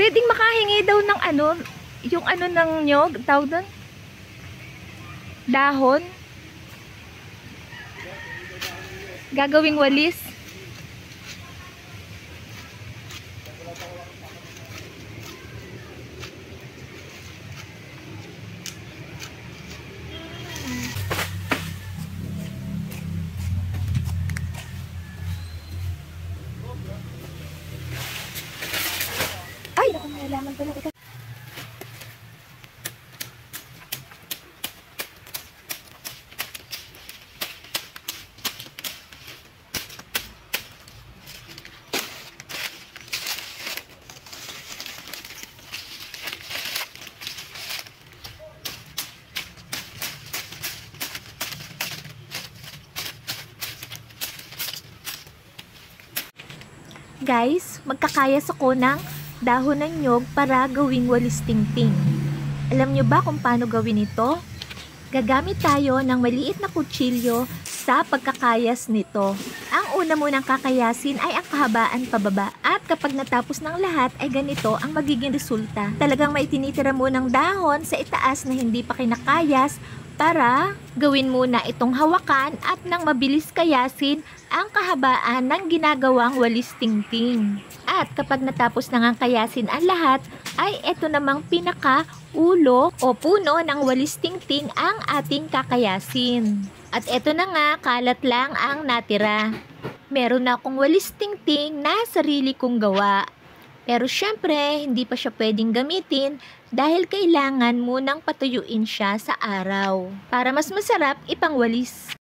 pwedeng makahingi daw ng ano, yung ano ng nyog, tawag doon? Dahon. Gagawing walis. Ay, ako nalaman pala ito. Guys, magkakayas ako ng dahon ng nyog para gawing walis tingting. Alam nyo ba kung paano gawin ito? Gagamit tayo ng maliit na kutsilyo sa pagkakayas nito. Ang una munang kakayasin ay ang kahabaan pababa at kapag natapos ng lahat ay ganito ang magiging resulta. Talagang may tinitira munang dahon sa itaas na hindi pa kinakayas para gawin muna itong hawakan at nang mabilis kayasin ang kahabaan ng ginagawang walis tingting. At kapag natapos na nga kayasin ang lahat, ay ito namang pinaka-ulo o puno ng walis tingting ang ating kakayasin. At ito na nga, kalat lang ang natira. Meron na akong walis tingting na sarili kong gawa. Pero syempre, hindi pa siya pwedeng gamitin dahil kailangan munang patuyuin siya sa araw para mas masarap ipangwalis.